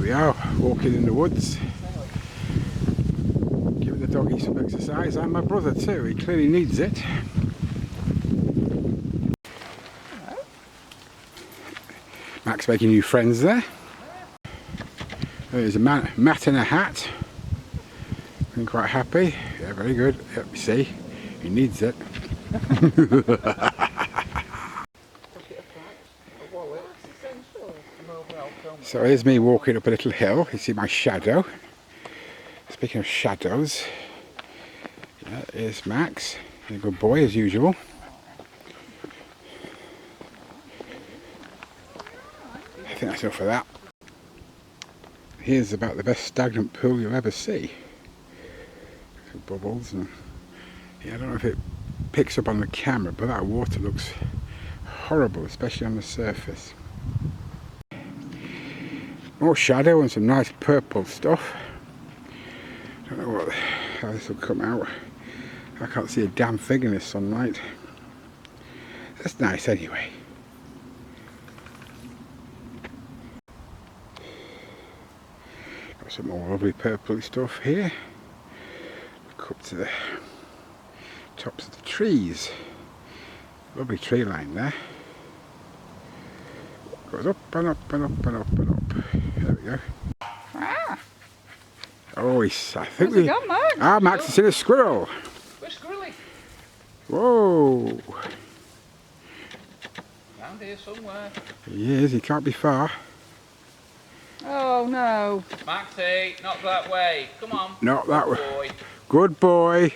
we are, walking in the woods, giving the doggy some exercise, and my brother too, he clearly needs it. Max making new friends there. There's a mat in a hat. I'm quite happy. Yeah, very good. Yep, see, he needs it. So here's me walking up a little hill. You see my shadow. Speaking of shadows, yeah, here's Max. He's a good boy as usual. I think that's enough of that. Here's about the best stagnant pool you'll ever see. Some bubbles and yeah, I don't know if it picks up on the camera, but that water looks horrible, especially on the surface. More shadow and some nice purple stuff. I don't know how this will come out. I can't see a damn thing in this sunlight. That's nice anyway. Got some more lovely purpley stuff here. Look up to the tops of the trees. Lovely tree line there. Goes up and up and up and up and up. There we go. Ah. Oh, I think we... Gone, Max? Ah, Max has seen a squirrel. Where's Squirrely? Whoa. Around here somewhere. He is, he can't be far. Oh no. Maxie, not that way. Come on. Not that way. Boy. Good boy.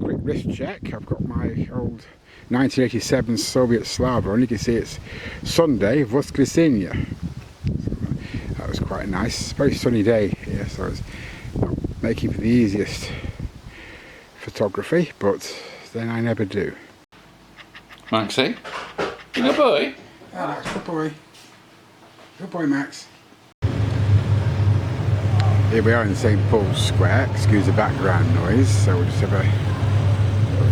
Quick wrist check. I've got my old 1987 Soviet Slava and you can see it's Sunday, Voskresenia. That was quite nice. Very sunny day here, so it's not making for the easiest photography, but then I never do. Maxie, you good boy? Ah, Max, good boy. Good boy, Max. Here we are in St. Paul's Square. Excuse the background noise, so we'll just have a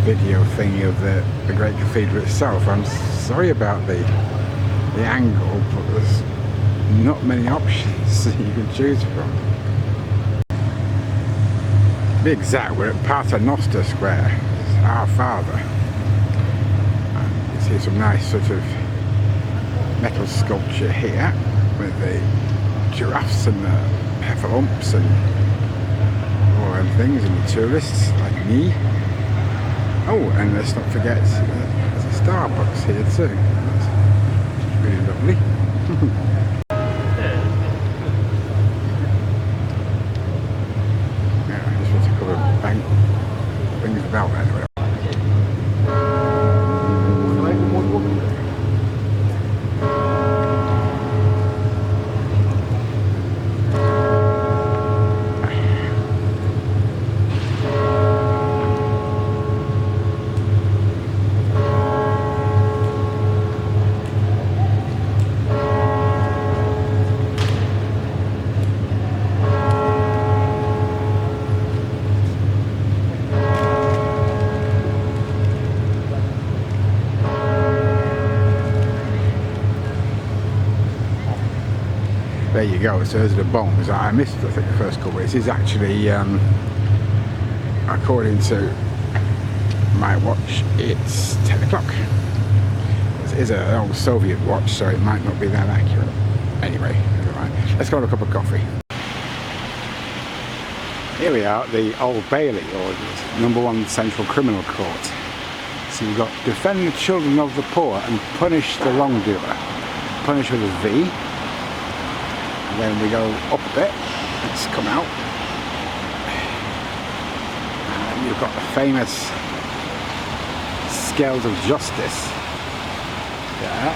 video thingy of the great cathedral itself. I'm sorry about the angle, but there's not many options that you can choose from. To be exact, we're at Paternoster Square. It's Our Father. And you can see some nice sort of metal sculpture here with the giraffes and the heffalumps and all them things, and the tourists like me. Oh, and let's not forget there's a Starbucks here too. That's really lovely. Yeah, I just want to cover bang things about that. There you go, so there's the bombs. I missed, I think, the first couple. This is actually, according to my watch, it's 10 o'clock. It is an old Soviet watch, so it might not be that accurate. Anyway, right. Let's go have a cup of coffee. Here we are at the Old Bailey, or #1 Central Criminal Court. So you've got defend the children of the poor and punish the wrongdoer. Punish with a V. And then we go up a bit, let's come out, and you've got the famous Scales of Justice there.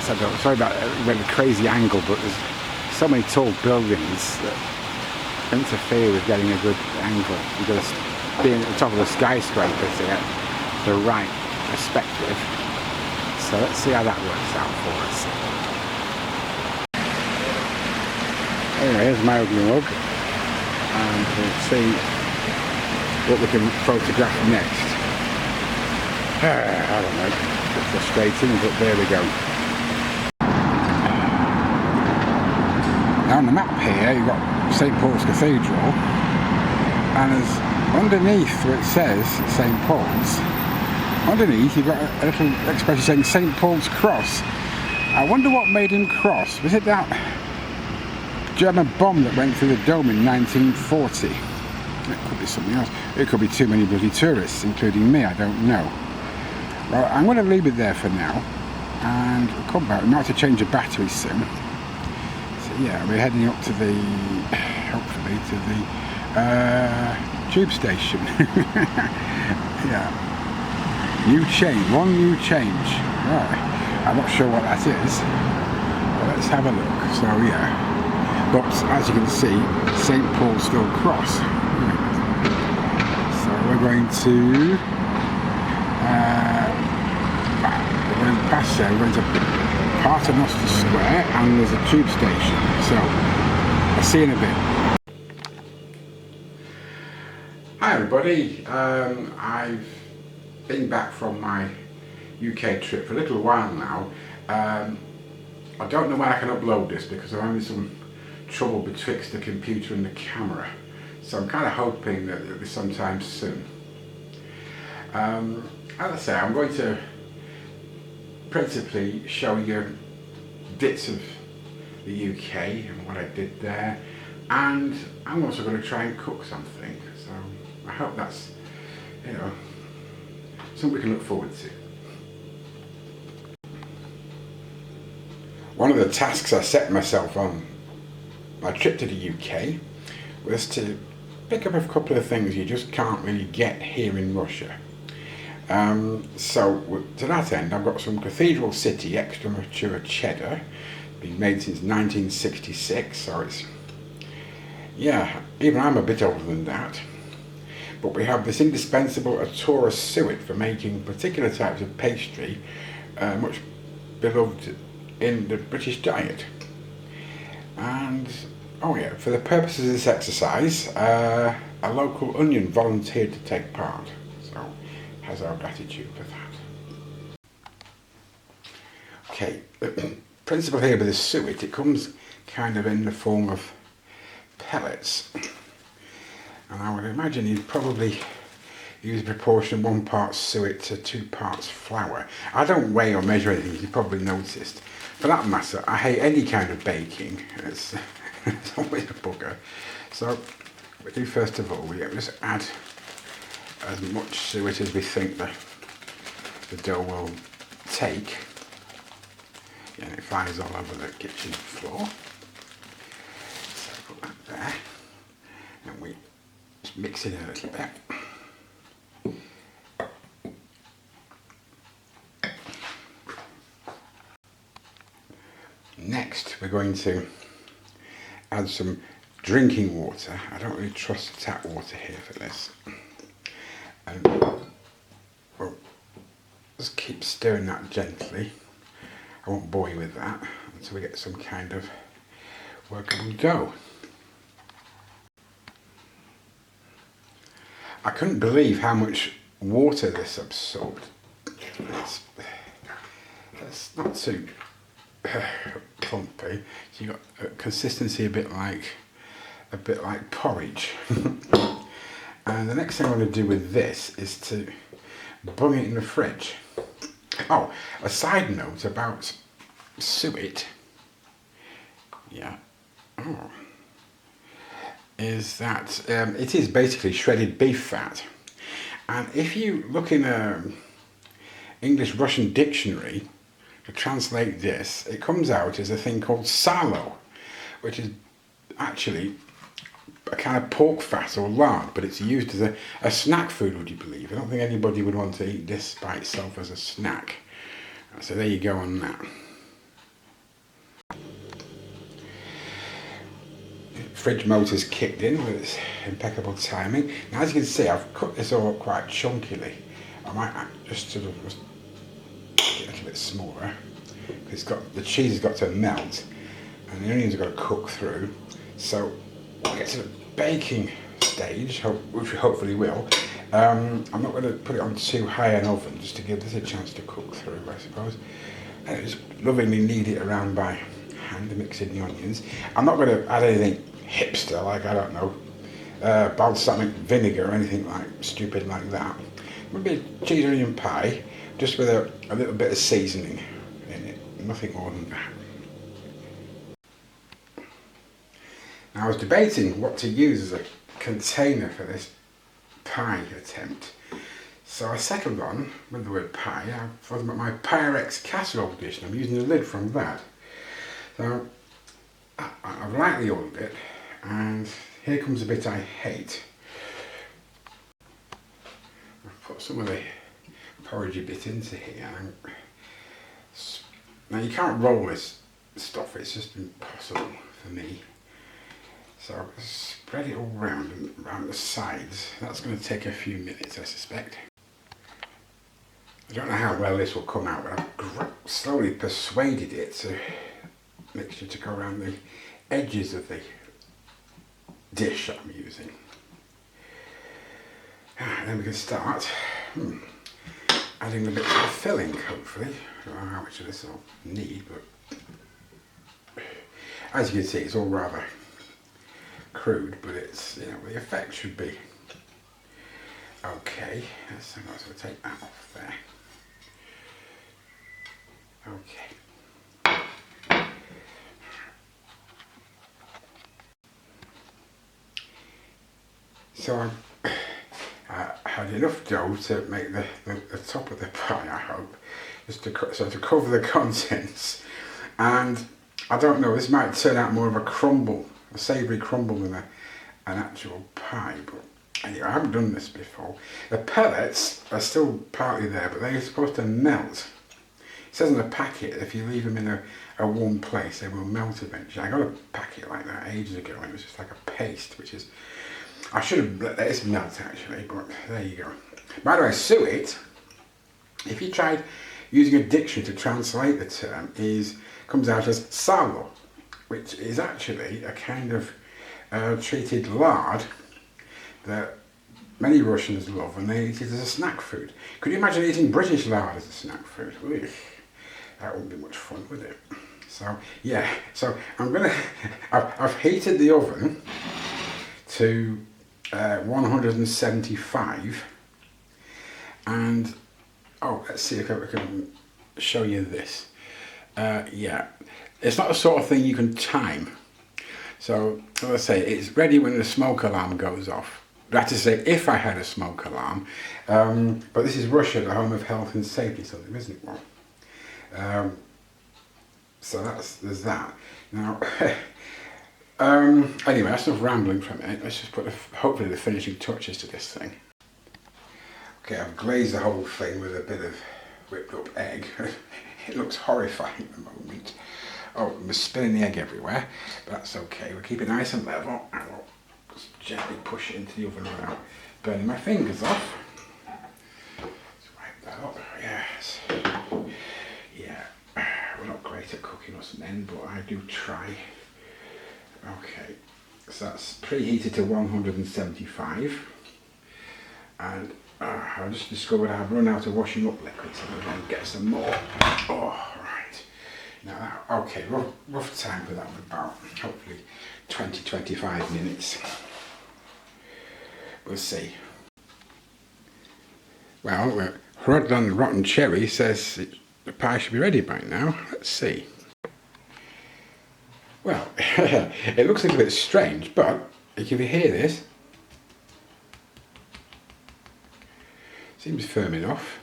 So sorry about the crazy angle, but there's so many tall buildings that interfere with getting a good angle. You've got to be at the top of the skyscraper to get the right perspective. So let's see how that works out for us. Anyway, here's my ugly mug, and we'll see what we can photograph next. I don't know, it's frustrating, but there we go. Now on the map here, you've got St Paul's Cathedral, and as underneath where it says St Paul's, underneath you've got a little expression saying St Paul's Cross. I wonder what made him cross. Was it that German bomb that went through the dome in 1940? It could be something else. It could be too many bloody tourists, including me, I don't know. Well, I'm going to leave it there for now, and we'll come back. We might have to change the battery soon. So yeah, we're heading up to the, hopefully, to the tube station. Yeah. New change, one new change. Right. I'm not sure what that is, but let's have a look. So yeah. But as you can see, St Paul's still cross. So we're going to past there, we're going to Paternoster Square, and there's a tube station. So I'll see you in a bit. Hi everybody, I've been back from my UK trip for a little while now. I don't know when I can upload this because I'm having some trouble betwixt the computer and the camera, so I'm kind of hoping that it'll be sometime soon. As I say, I'm going to principally show you bits of the UK and what I did there, and I'm also going to try and cook something, so I hope that's, you know, something we can look forward to. One of the tasks I set myself on my trip to the UK was to pick up a couple of things you just can't really get here in Russia. So to that end, I've got some Cathedral City extra mature cheddar, been made since 1966, so it's, yeah, even I'm a bit older than that. But we have this indispensable Atura suet for making particular types of pastry, much beloved in the British diet. And oh yeah, for the purposes of this exercise, a local onion volunteered to take part, so has our gratitude for that. Okay, the principle here with the suet, it comes kind of in the form of pellets, and I would imagine you'd probably use a proportion of 1 part suet to 2 parts flour. I don't weigh or measure anything, you probably noticed. For that matter, I hate any kind of baking. It's always a bugger. So we do, first of all, we just add as much suet as we think the dough will take. Yeah, it flies all over the kitchen floor. So put that there, and we just mix it in a little bit. Next, we're going to add some drinking water. I don't really trust tap water here for this. And we'll just keep stirring that gently. I won't bore you with that until we get some kind of workable dough. I couldn't believe how much water this absorbed. It's not too plumpy. So you got a consistency a bit like porridge. And the next thing I'm going to do with this is to bung it in the fridge. Oh, a side note about suet. Yeah. Oh. Is that it is basically shredded beef fat, and if you look in a English-Russian dictionary to translate this, it comes out as a thing called salo, which is actually a kind of pork fat or lard, but it's used as a snack food, would you believe? I don't think anybody would want to eat this by itself as a snack. So there you go on that. Fridge motor's kicked in with its impeccable timing. Now, as you can see, I've cut this all up quite chunkily. I might just sort of get it a little bit smaller. It's got, the cheese has got to melt and the onions have got to cook through. So when we get to the baking stage, which we hopefully will, I'm not going to put it on too high an oven, just to give this a chance to cook through, I suppose. And just lovingly knead it around by hand mixing the onions. I'm not going to add anything hipster, like, I don't know, balsamic vinegar or anything like stupid like that. It would be cheese onion pie, just with a little bit of seasoning in it, nothing more than that. Now, I was debating what to use as a container for this pie attempt. So I settled on, with the word pie, I thought about my Pyrex casserole dish, and I'm using the lid from that. So I've lightly oiled it, and here comes a bit I hate. I've put some of the porridgey bit into here. Now you can't roll this stuff, it's just impossible for me. So I'll spread it all round and around the sides. That's going to take a few minutes, I suspect. I don't know how well this will come out, but I've slowly persuaded it to mixture to go around the edges of the dish that I'm using. And then we can start adding a bit of filling, hopefully. I don't know how much of this I'll need, but as you can see, it's all rather crude, but it's, you know, the effect should be okay. So I'm going to take that off there. Okay. So I had enough dough to make the top of the pie, I hope, just to cover the contents. And I don't know, this might turn out more of a crumble, a savoury crumble than an actual pie, but anyway, I haven't done this before. The pellets are still partly there, but they're supposed to melt. It says in the packet that if you leave them in a warm place, they will melt eventually. I got a packet like that ages ago, and it was just like a paste, which is, I should have let this melt actually, but there you go. By the way, suet, if you tried using a dictionary to translate the term, comes out as salo, which is actually a kind of treated lard that many Russians love, and they eat it as a snack food. Could you imagine eating British lard as a snack food? Ugh, that wouldn't be much fun, would it? So yeah, so I've heated the oven to 175, and let's see if I can show you this. Yeah, it's not the sort of thing you can time. So let's say it's ready when the smoke alarm goes off. That is to say, if I had a smoke alarm, but this is Russia, the home of health and safety, so there isn't one. So there's that. Now, anyway, that's enough rambling for a minute. Let's just put hopefully the finishing touches to this thing. Okay, I've glazed the whole thing with a bit of whipped up egg. It looks horrifying at the moment. Oh, I'm spilling the egg everywhere, but that's okay. We'll keep it nice and level, and we'll just gently push it into the oven without burning my fingers off. Let's wipe that up, yes. Yeah, we're not great at cooking us men, but I do try. Okay, so that's preheated to 175, and I just discovered I've run out of washing up liquid, so I'm going to get some more. Oh, right. Now, okay, rough time for that, about hopefully 20-25 minutes. We'll see. Well, Rodlan Rotten Cherry says the pie should be ready by now. Let's see. Well, it looks a little bit strange, but if you hear this, seems firm enough.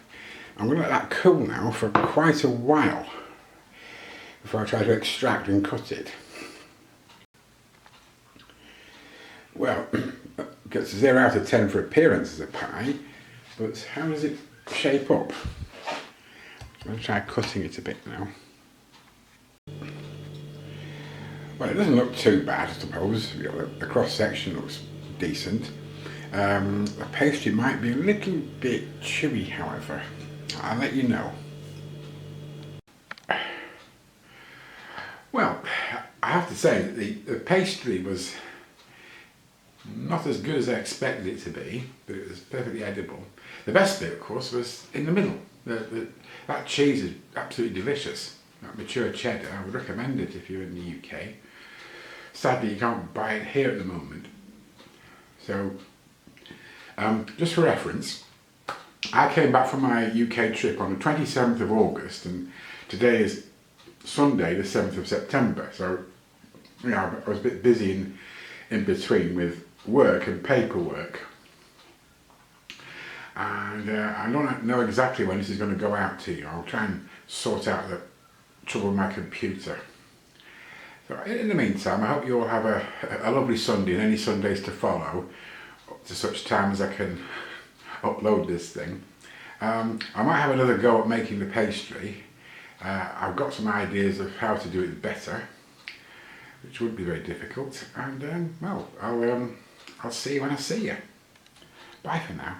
I'm going to let that cool now for quite a while before I try to extract and cut it. Well, it gets 0 out of 10 for appearance as a pie, but how does it shape up? I'm going to try cutting it a bit now. Well, it doesn't look too bad, I suppose. You know, the cross section looks decent. The pastry might be a little bit chewy, however. I'll let you know. Well, I have to say that the pastry was not as good as I expected it to be, but it was perfectly edible. The best bit, of course, was in the middle. That cheese is absolutely delicious. that mature cheddar. I would recommend it if you're in the UK. Sadly, you can't buy it here at the moment. So, just for reference, I came back from my UK trip on the 27th of August, and today is Sunday, the 7th of September. So, you know, I was a bit busy in between with work and paperwork. And I don't know exactly when this is going to go out to you. I'll try and sort out the trouble with my computer. So in the meantime, I hope you all have a lovely Sunday and any Sundays to follow, up to such time as I can upload this thing. I might have another go at making the pastry. I've got some ideas of how to do it better, which wouldn't be very difficult. And well, I'll see you when I see you. Bye for now.